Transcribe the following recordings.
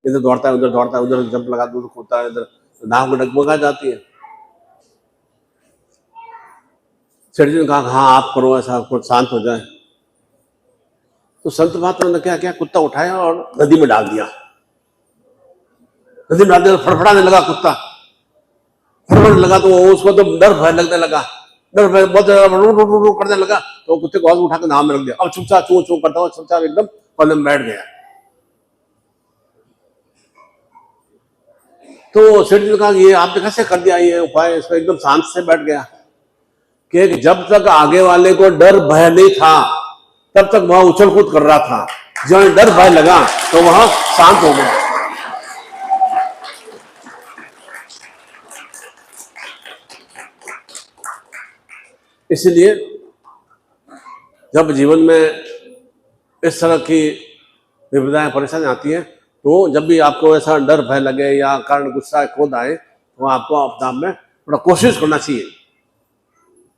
इधर दौड़ता है, उधर जंप लगा, उधर कूदता है, इधर नाक में डगमगा जाती है। सेठ जी ने कहा हाँ आप करो ऐसा, कुछ शांत हो जाए। तो संत महात्मा ने क्या किया, कुत्ता उठाया और नदी में डाल दिया। नदी में डाल दिया, फड़फड़ाने लगा कुत्ता, फड़फड़ाने लगा। तो उसको तो डर भय लगने लगा, डर भय बहुत करने लगा। तो कुत्ते को उठा के नाव में रख दिया। अब चुपचाप चू चू करता हुआ चुपचाप एकदम पल्ले में बैठ गया। तो सेठ जी ने कहा ये आपने कैसे कर दिया ये उपाय? इसको एकदम शांत से बैठ गया कि जब तक आगे वाले को डर भय नहीं था तब तक वह उछल कूद कर रहा था, जब डर भय लगा तो वह शांत हो गया। इसलिए जब जीवन में इस तरह की विपदाएं परेशानी आती है तो जब भी आपको ऐसा डर भय लगे या कारण गुस्सा क्रोध आए तो आपको अपने आप में थोड़ा कोशिश करना चाहिए।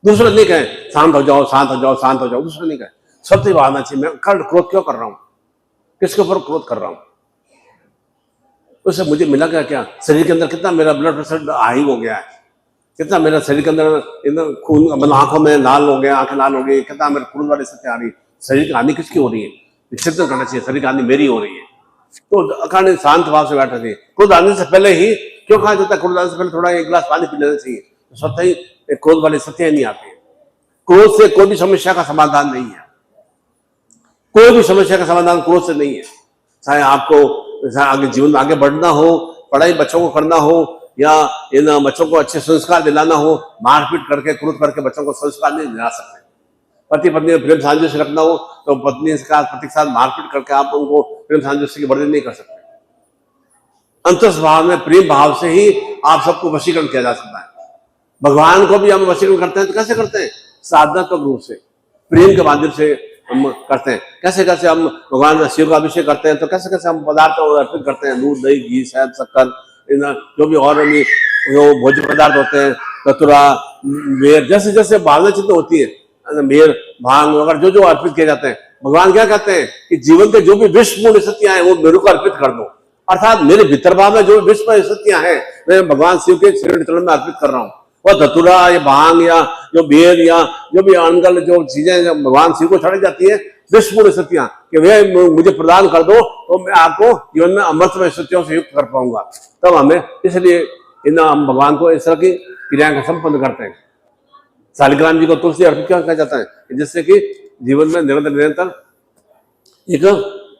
दूसरा नहीं कहे शांत हो जाओ, शांत हो जाओ, शांत हो जाओ, दूसरा नहीं कहे, सबसे भावना चाहिए मैं कारण क्रोध क्यों कर रहा हूं, किसके ऊपर क्रोध कर रहा हूं, उससे मुझे मिला क्या, शरीर के अंदर कितना मेरा ब्लड प्रेशर हाई हो गया है, कितना मेरा शरीर के अंदर खून, मतलब आंखों में लाल हो गया, आंखें लाल हो गई, कितना मेरे खून वाली स्थिति आ रही है, शरीर की हानि किसकी हो रही है, चिंतन करना चाहिए, शरीर की हानि मेरी हो रही है। तो अकारण शांत भाव से बैठना चाहिए। क्रोध आने से पहले ही क्यों कहा जाता है, क्रोध आने से पहले थोड़ा एक गिलास पानी पी लेना चाहिए, तो स्वतः ही क्रोध वाली स्थितियां नहीं आती है। क्रोध से कोई भी समस्या का समाधान नहीं है, कोई भी समस्या का समाधान क्रोध से नहीं है। चाहे आपको आगे जीवन में आगे बढ़ना हो, पढ़ाई बच्चों को करना हो, या इन बच्चों को अच्छे संस्कार दिलाना हो, मारपीट करके क्रोध करके बच्चों को संस्कार नहीं दिला सकते। पति पत्नी में प्रेम सामंजस्य रखना हो तो पत्नी के साथ मारपीट करके आप उनको प्रेम सामंजस्य की वर्धन नहीं कर सकते। अंतस्वभाव में प्रेम भाव से ही आप सबको वशीकरण किया जा सकता है। भगवान को भी हम वशीकरण करते हैं तो कैसे करते हैं, साधनात्मक रूप से, प्रेम के माध्यम से हम करते हैं। कैसे कैसे हम भगवान शिव का अभिषेक करते हैं तो कैसे कैसे हम पदार्थ अर्पित करते हैं, दूध दही घी शहद शक्कर, जो भी और जो भोज्य पदार्थ होते हैं, कतुरा बेर, जैसे जैसे भावना चित्त होती है, बेर भांग वगैरह जो जो अर्पित किए जाते हैं, भगवान क्या कहते हैं कि जीवन के जो भी विषपूर्ण स्थितियां हैं वो मेरे को अर्पित कर दो। अर्थात मेरे भीतर भाव में जो विषपूर्ण स्थितियां हैं मैं भगवान शिव के चरण में अर्पित कर रहा हूँ। वह धतुरा या भांग या जो बेर या जो भी अनगल जो चीजें भगवान शिव को चढ़ाई जाती है, विषपूर्ण स्थितियां कि वे मुझे प्रदान कर दो तो मैं आपको जीवन में अमृतमय स्थितियों से युक्त कर पाऊंगा। तब हमें इसलिए इन हम भगवान को इस तरह की क्रियाएं का संपन्न करते हैं। शालिग्राम जी को तुलसी अर्पित क्यों कहा जाता है, जिससे कि जीवन में निरंतर निरंतर एक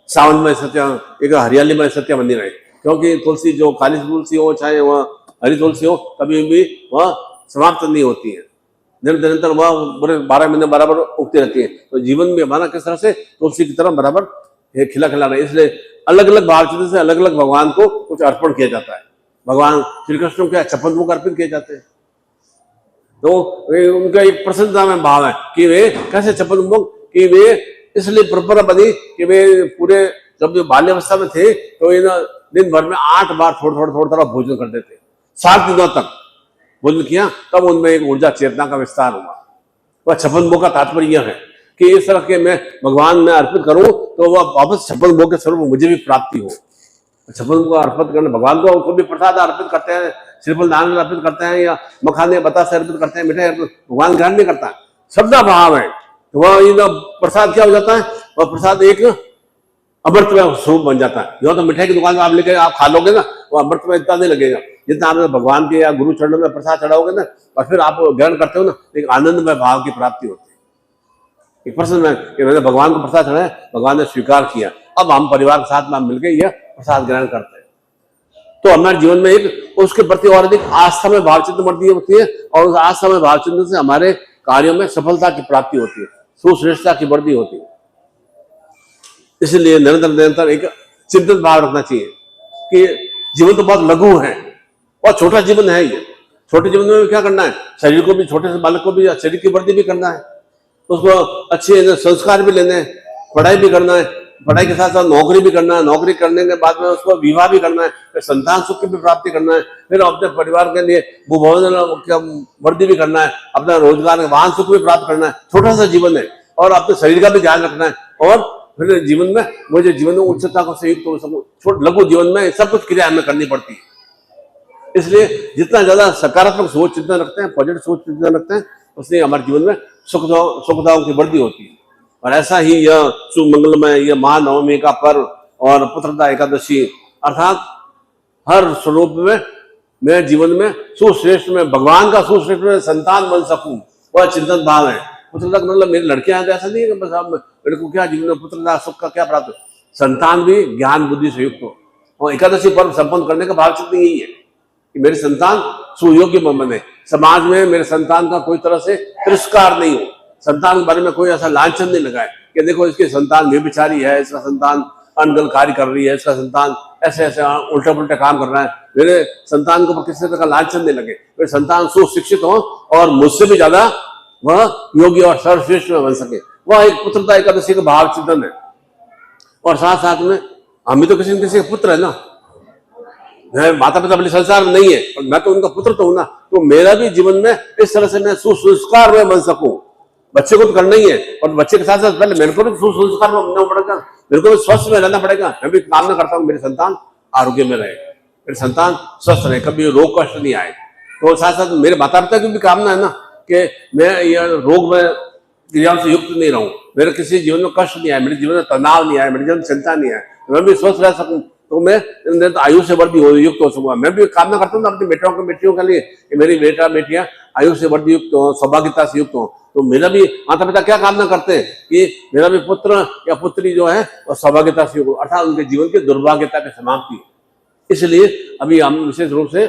सावनमय सत्य, एक हरियालीमय सत्य बनी रहे। क्योंकि तुलसी जो काली तुलसी हो चाहे वह हरी तुलसी हो, कभी भी वह समाप्त नहीं होती है, निरंतर निरंतर वह पूरे 12 महीने बराबर उगती रहती है। तो जीवन में हमारा किस तरह से तुलसी की तरह बराबर खिला खिला रहे, इसलिए अलग अलग भावचित्र से अलग अलग भगवान को कुछ अर्पण किया जाता है। भगवान श्री कृष्ण के 56 मुख अर्पित किए जाते हैं, तो उनका एक प्रसन्नता में भाव है कि वे कैसे 56 मुख, कि वे इसलिए परंपरा बनी कि वे पूरे जब बाल्यावस्था में थे तो इन दिन भर में 8 बार थोड़ा भोजन करते थे, 7 दिनों तक भोजन किया, तब उनमें एक ऊर्जा चेतना का विस्तार हुआ। वह 56 मुख का तात्पर्य यह है कि इस तरह के मैं भगवान में अर्पित करूं तो वह वापस 56 मुख के स्वरूप मुझे भी प्राप्ति हो। 56 मुख अर्पित करने भगवान को भी प्रसाद अर्पित करते हैं, श्रीफल दान अर्पित करते हैं या मखाने बतासे अर्पित करते हैं, मिठाई भगवान ग्रहण नहीं करता, श्रद्धा भाव है। तो वह प्रसाद क्या हो जाता है, वह प्रसाद एक अमृत में स्वरूप बन जाता है। जो तो मिठाई की दुकान में आप लेके आप खा लोगे ना, वो अमृत में इतना नहीं लगेगा जितना आप भगवान के या गुरु चरणों में प्रसाद चढ़ाओगे ना और फिर आप ग्रहण करते हो ना, एक आनंदमय भाव की प्राप्ति होती है। एक प्रश्न में कि मैंने भगवान को प्रसाद चढ़ाया, भगवान ने स्वीकार किया, अब हम परिवार के साथ में मिलकर यह प्रसाद ग्रहण करते हैं। तो हमारे जीवन में एक उसके प्रति और अधिक आस्था में भावचिंतन बढ़ती होती है, और उस आस्था में भावचिंतन से हमारे कार्यों में सफलता की प्राप्ति होती है, सुश्रेष्ठता की वृद्धि होती है। इसलिए निरंतर निरंतर एक चिंतन भाव रखना चाहिए कि जीवन तो बहुत लघु है और छोटा जीवन है। ये छोटे जीवन में क्या करना है, शरीर को भी, छोटे से बालक को भी शरीर की वृद्धि भी करना है, उसको अच्छे संस्कार भी लेने हैं, पढ़ाई भी करना है, पढ़ाई के साथ साथ नौकरी भी करना है, नौकरी करने के बाद में उसको विवाह भी करना है, फिर संतान सुख की भी प्राप्ति करना है, फिर अपने परिवार के लिए भूभवन वृद्धि भी करना है, अपना रोजगार वाहन सुख भी प्राप्त करना है। छोटा सा जीवन है और अपने शरीर का भी ध्यान रखना है और फिर जीवन में मुझे जीवन में उच्चता को संयुक्त हो सकूं, छोट लघु जीवन में सब कुछ क्रिया हमें करनी पड़ती है। इसलिए जितना ज्यादा सकारात्मक सोच चिंतन रखते हैं, पॉजिटिव सोच चिंतन रखते हैं, उससे हमारे जीवन में सुखदाओं की वृद्धि होती है। और ऐसा ही यह सुमंगलमय यह महानवमी का पर्व और पुत्रदा एकादशी अर्थात हर स्वरूप में मैं जीवन में सुश्रेष्ठ में भगवान का सुश्रेष्ठ में संतान बन सकूं, वह चिंतन भाव है। पुत्रदा का मतलब मेरे लड़के यहाँ ऐसा नहीं है कि बस अब मेरे को क्या जीवन में पुत्रदा सुख का क्या प्राप्त, संतान भी ज्ञान बुद्धि से युक्त हो। और एकादशी पर्व संपन्न करने का भाव चिंतन यही है कि मेरे संतान सुयोग्य बने, समाज में मेरे संतान का कोई तरह से तिरस्कार नहीं हो, संतान के बारे में कोई ऐसा लांछन नहीं लगाए कि देखो इसकी संतान बेबिचारी है, इसका संतान अनगल कार्य कर रही है, इसका संतान ऐसे ऐसे उल्टे पुल्टे काम कर रहा है। मेरे संतान के ऊपर किसी तरह का लांछन नहीं लगे, मेरे संतान सुशिक्षित हो और मुझसे भी ज्यादा वह योग्य और सर्वश्रेष्ठ में बन सके, वह एक पुत्रदा एकादशी का भाव चिंतन है। और साथ साथ में हम भी तो किसी न किसी के पुत्र है ना, माता पिता अपने संसार में नहीं है और मैं तो उनका पुत्र तो हूं ना, तो मेरा भी जीवन में इस तरह से मैं सुसंस्कार में बन सकूं। बच्चे को तो करना ही है और बच्चे के साथ साथ पहले मेरे को भी सुसंस्कार में बनना पड़ेगा, मेरे को भी स्वस्थ में रहना पड़ेगा। मैं भी कामना करता हूँ मेरे संतान आरोग्य में रहे, मेरे संतान स्वस्थ रहे, कभी रोग कष्ट नहीं आए। तो साथ साथ मेरे माता पिता की भी कामना है ना कि मैं यह रोग में क्रियाओं से युक्त नहीं रहूं, मेरे किसी जीवन में कष्ट नहीं आए, मेरे जीवन में तनाव नहीं आए, मेरे जीवन में चिंता नहीं आए, मैं भी स्वस्थ रह सकूं, तो मैं आयु से बढ़ती युक्त हो सकूंगा। मैं भी कामना करता हूँ अपनी बेटियों के लिए कि मेरी बेटा बेटियां आयु से बढ़ती युक्त हो, सौभाग्यता से युक्त हो। तो मेरा भी माता पिता क्या कामना करते हैं कि मेरा भी पुत्र या पुत्री जो है वह सौभाग्यता से युक्त हो, अर्थात उनके जीवन की दुर्भाग्यता की समाप्ति। इसलिए अभी हम विशेष रूप से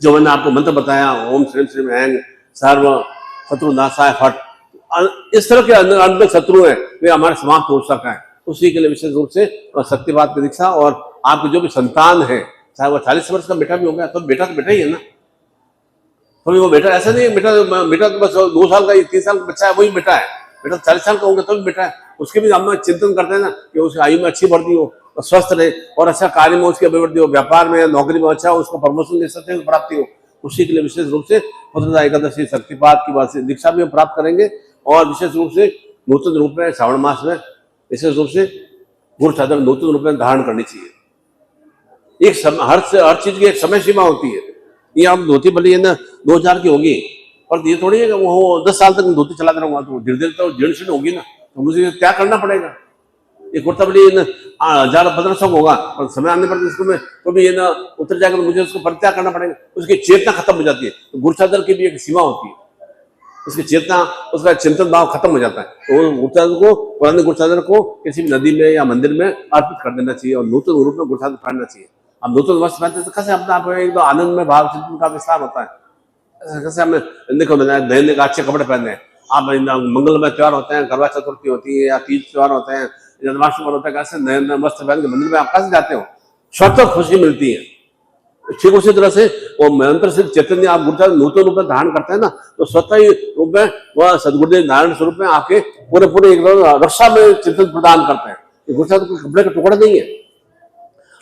जो मैंने आपको मंत्र बताया, ओम श्रीम श्रीम ऐं सर्व शत्रु नाशाय फट, इस तरह के अंदर शत्रु हैं वे हमारे समाप्त हो सका है, उसी के लिए विशेष रूप से शक्तिपात की दीक्षा। और आपके जो भी संतान है, चाहे वो 40 वर्ष का बेटा भी हो गया तो बेटा ही है ना, तो वो बेटा ऐसा नहीं है बेटा तो बस 2 साल का 3 साल का बच्चा है वही बेटा है, बेटा 40 साल का होगा तो भी बेटा है। उसके भी हम चिंतन करते हैं ना कि उसकी आयु में अच्छी बढ़ती हो, स्वस्थ रहे और अच्छा कार्य में उसकी अभिवृद्धि हो, व्यापार में नौकरी में अच्छा उसको प्रमोशन की सत्य प्राप्ति हो। उसी के लिए विशेष रूप से पुत्रदा एकादशी शक्तिपात की बात से दीक्षा भी हम प्राप्त करेंगे। और विशेष रूप से नूतन रूप में श्रावण मास में विशेष रूप से गुरु चादर नूतन रूप में धारण करनी चाहिए। हर चीज की एक समय सीमा होती है। ये आप धोती भले ये ना 2000 की होगी, और ये थोड़ी है कि वो 10 साल तक धोती चलाते रहूंगा तो धीरे धीरे तो जीर्ण शीर्ण होगी ना, तो मुझे क्या करना पड़ेगा। ये कुर्ता भले 1000-1500 होगा और समय आने पर इसको मैं तो भी ये ना उतर जाएगा तो मुझे उसको परित्याग करना पड़ेगा, उसकी चेतना खत्म हो जाती है। तो गुरु चादर की भी एक सीमा होती है, उसकी चेतना उसका चिंतन भाव खत्म हो जाता है। तो गुरु चादर को, पुराने गुरु चादर को किसी भी नदी में या मंदिर में अर्पित कर देना चाहिए और नूतन रूप में गुरु चादर पहनना चाहिए। अब नूतन वस्त्र पहनते तो कैसे अपने आप एक आनंद में भाव चिंतन का विस्तार होता है। कैसे हमें देखो नए का अच्छे कपड़े पहने, आप मंगलमय त्योहार होते हैं, करवा चतुर्थी होती है या तीज त्योहार होते हैं, जन्माष्टमी होता है, कैसे नए वस्त्र पहन के मंदिर में आप कैसे जाते हो, स्वतः खुशी मिलती है। ठीक उसी तरह से वो मंत्र से चैतन्य आप गुरु चादर नूतन रूप में धारण करते हैं ना, तो स्वतः ही रूप में वह सदगुरुदेव नारायण स्वरूप में आपके पूरे एक रक्षा में चिंतन प्रदान करते हैं। गुरु चादर कोई कपड़े का टुकड़ा नहीं है,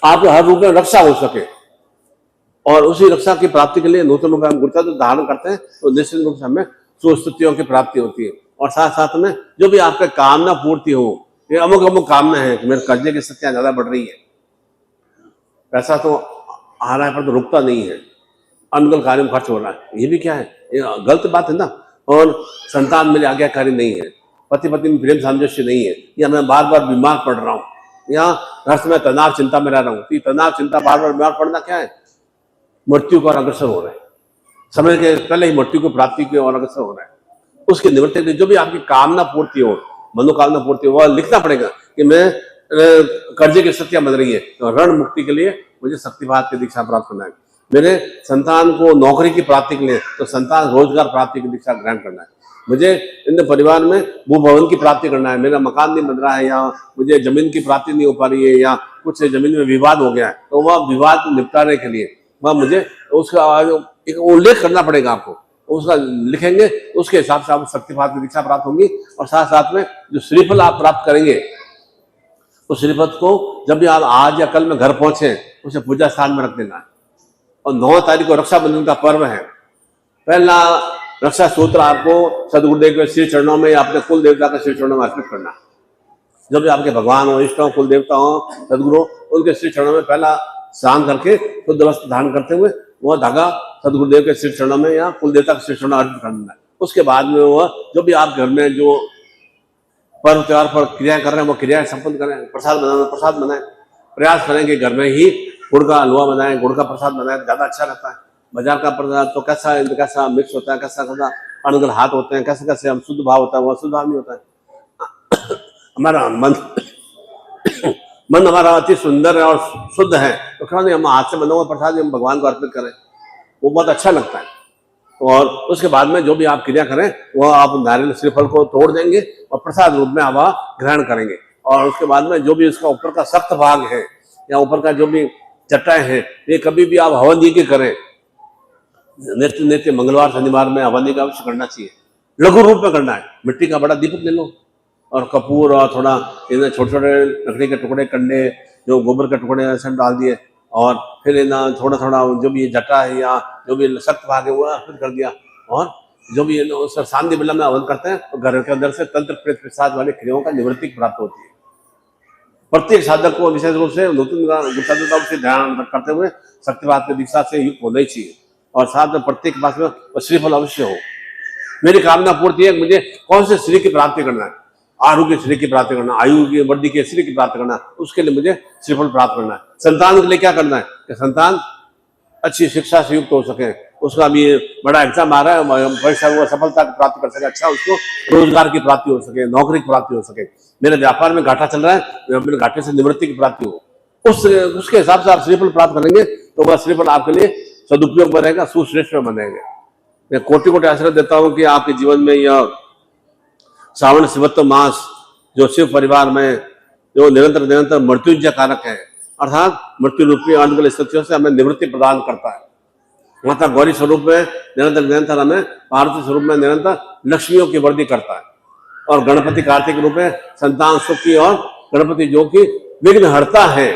आपके हर रूप में रक्षा हो सके, और उसी रक्षा की प्राप्ति के लिए नूतन रूप में हम गुरु चादर धारण करते हैं तो निश्चित रूप से हमें सुस्थितियों की प्राप्ति होती है। और साथ साथ में जो भी आपका कामना पूर्ति हो, ये अमुक कामना है कि मेरे कर्जे की स्थितियां ज्यादा बढ़ रही है, पैसा तो आ रहा है पर तो रुकता नहीं है, अनगल कार्य में खर्च हो रहा है, ये भी क्या है, ये गलत बात है ना। और संतान मेरे आज्ञाकारी नहीं है, पति पत्नी में प्रेम सामंजस्य नहीं है, या मैं बार बार बीमार पड़ रहा हूँ, या हर समय तनाव चिंता में रह रहा हूँ। तनाव चिंता बार बार बीमार पड़ना क्या है, मृत्यु को अग्रसर हो रहा है, समय के पहले ही मृत्यु को प्राप्ति की ओर अग्रसर हो रहा है। उसकी निवृत्ति के लिए जो भी आपकी कामना पूर्ति हो, मनोकामना पूर्ति हो, वह लिखना पड़ेगा कि मैं कर्जे की स्थितियां बन रही है तो ऋण मुक्ति के लिए मुझे शक्तिपात की दीक्षा प्राप्त करना है। मेरे संतान को नौकरी की प्राप्ति के लिए तो संतान रोजगार प्राप्ति की दीक्षा ग्रहण करना है। मुझे इन परिवार में भूभवन की प्राप्ति करना है, मेरा मकान नहीं बन रहा है, या मुझे जमीन की प्राप्ति नहीं हो पा रही है, या कुछ जमीन में विवाद हो गया है, तो वह विवाद निपटाने के लिए वह मुझे उसका एक उल्लेख करना पड़ेगा। आपको उसका लिखेंगे, उसके हिसाब से आपको शक्तिपात की दीक्षा प्राप्त होगी। और साथ साथ में जो श्रीफल आप प्राप्त करेंगे, उस श्रीफल को जब भी आप आज या कल में घर पहुंचे उसे पूजा स्थान में रख देना है। और 9 तारीख को रक्षाबंधन का पर्व है, पहला रक्षा सूत्र आपको सदगुरुदेव के श्री चरणों में या अपने कुल देवता के श्री चरणों में अर्पित करना। जो भी आपके भगवान हो, इष्ट हो, कुल देवता हो, सदगुरु, उनके श्री चरणों में पहला स्नान करके शुद्ध वस्त्र धारण करते हुए वह धागा सदगुरुदेव के श्री चरणों में या कुल देवता के श्री चरणों में अर्पित करना है। उसके बाद में वह जो भी आप घर में जो पर्व त्योहार पर क्रिया कर रहे हैं वो क्रियाएं संपन्न करें। प्रसाद बनाना, प्रसाद बनाए, प्रयास करेंगे घर में ही गुड़ का हलवा बनाए, गुड़ का प्रसाद बनाए, ज्यादा अच्छा रहता है। बाजार का प्रसाद तो कैसा मिक्स होता है, कैसा अनगढ़ हाथ होते हैं, कैसे कैसे हम शुद्ध भाव होता है, वो शुद्ध भाव नहीं होता है। हमारा मन हमारा अति सुंदर है और शुद्ध है, तो क्यों नहीं हम हाथ से बना हुआ प्रसाद हम भगवान को अर्पित करें, वो बहुत अच्छा लगता है। और उसके बाद में जो भी आप क्रिया करें वह आप नारियल श्रीफल को तोड़ देंगे और प्रसाद रूप में आप ग्रहण करेंगे। और उसके बाद में जो भी इसका ऊपर का सख्त भाग है या ऊपर का जो भी चट्टाएं हैं, ये कभी भी आप हवन की करें। नित्य नित्य मंगलवार शनिवार में हवन का अवश्य करना चाहिए, लघु रूप में करना है। मिट्टी का बड़ा दीपक ले लो और कपूर और थोड़ा छोटे छोटे लकड़ी के टुकड़े, कंडे, जो गोबर के टुकड़े ऐसे डाल दिए और फिर थोड़ा थोड़ा जो भी जटा है या जो भी सख्त भाग है वो अर्पित कर दिया। और जो भी उसका शांति बिल्ला में हवन करते हैं तो घर के अंदर से तंत्र प्रेत प्रसाद वाले क्रियाओं का निवृत्ति प्राप्त होती है। प्रत्येक साधक को विशेष रूप से से ध्यान करते हुए शक्तिवाद की दीक्षा से युक्त होना ही चाहिए और साथ में प्रत्येक पास में श्रीफल अवश्य हो। मेरी कामना पूर्ति है, मुझे कौन से श्री की प्राप्ति करना है, आरोग्य श्री की प्राप्ति करना, आयु की वृद्धि के श्री की प्राप्ति करना, उसके लिए मुझे श्रीफल प्राप्त करना है। संतान के लिए क्या करना है कि संतान अच्छी शिक्षा से युक्त हो सके, उसका भी बड़ा एग्जाम आ रहा है, परीक्षा वो सफलता की प्राप्ति कर सके, अच्छा उसको रोजगार की प्राप्ति हो सके, नौकरी की प्राप्ति हो सके। मेरे व्यापार में घाटा चल रहा है, मेरे घाटे से निवृत्ति की प्राप्ति हो, उसके हिसाब से आप श्रीफल प्राप्त करेंगे तो वह श्रीफल आपके लिए सदुपयोग बनेगा, सुश्रेष्ठ बनेगा। मैं कोटि कोटि आश्रय देता हूँ कि आपके जीवन में यह श्रावण शिवत्व मास जो शिव परिवार में जो निरंतर मृत्युंजय कारक है, अर्थात मृत्यु रूपी अनगल स्थितियों से हमें निवृत्ति प्रदान करता है। माता गौरी स्वरूप में निरंतर हमें, पार्वती स्वरूप में निरंतर लक्ष्मियों की वृद्धि करता है और गणपति कार्तिक रूप में संतान सुख की और गणपति जो की विघ्न हरता है।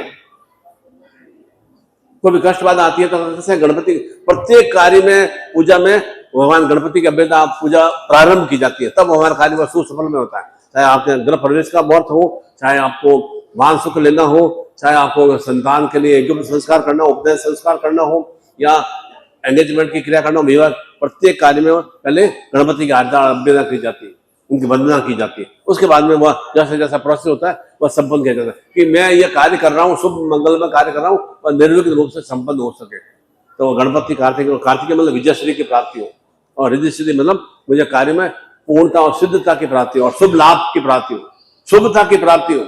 कोई भी कष्ट बाधा आती है तो कैसे गणपति प्रत्येक कार्य में पूजा में भगवान गणपति की अभ्यता पूजा प्रारंभ की जाती है, तब हमारा कार्य वह सुसफल में होता है। चाहे आपके गृह प्रवेश का मुहूर्त हो, चाहे आपको वाहन सुख लेना हो, चाहे आपको संतान के लिए यज्ञ संस्कार करना हो, उपनयन संस्कार करना हो या एंगेजमेंट की क्रिया करना हो, विवाह, प्रत्येक कार्य में पहले गणपति की अभ्यता की जाती है, उनकी वंदना की जाती है। उसके बाद में वह जैसा जैसा प्रोसेस होता है वह संपन्न किया जाता है कि मैं यह कार्य कर रहा हूँ, शुभ मंगल में कार्य कर रहा हूँ और निर्विघ्न रूप से संपन्न हो सके। तो गणपति कार्तिक मतलब विजयश्री की प्राप्ति हो और रिद्धि सिद्धि मतलब मुझे कार्य में पूर्णता और सिद्धता की प्राप्ति हो और शुभ लाभ की प्राप्ति हो, शुभता की प्राप्ति हो।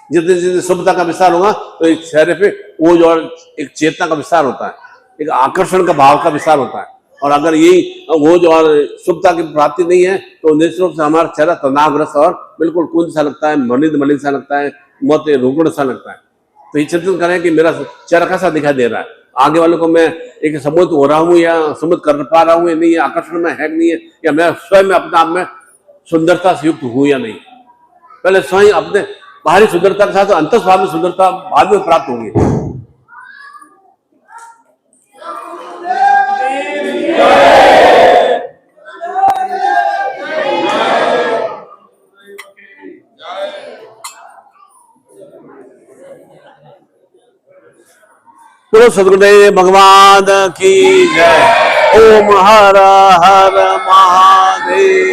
जितनी जितनी शुभता का विस्तार होगा तो एक चेहरे पे ओज और एक चेतना का विस्तार होता है, एक आकर्षण का भाव का विस्तार होता है। और अगर यही ओज और शुभता की प्राप्ति नहीं है तो निश्चित रूप से हमारा चेहरा तनावग्रस्त और बिल्कुल कुंज सा लगता है, मलिन सा लगता है, मोटे रुग्ण सा लगता है। तो ये चिंतन करें कि मेरा चेहरा कैसा दिखाई दे रहा है, आगे वालों को मैं एक सम्मोहित हो रहा हूँ या सम्मोहित कर पा रहा हूँ या नहीं, आकर्षण में है नहीं है, या मैं स्वयं में अपने आप में सुंदरता से युक्त हूँ या नहीं। पहले स्वयं अपने बाहरी सुंदरता के साथ अंतस्भाव में सुंदरता बाद में प्राप्त होगी। तो सद्गुरुदेव भगवान की जय। ओम हर हर महादेव।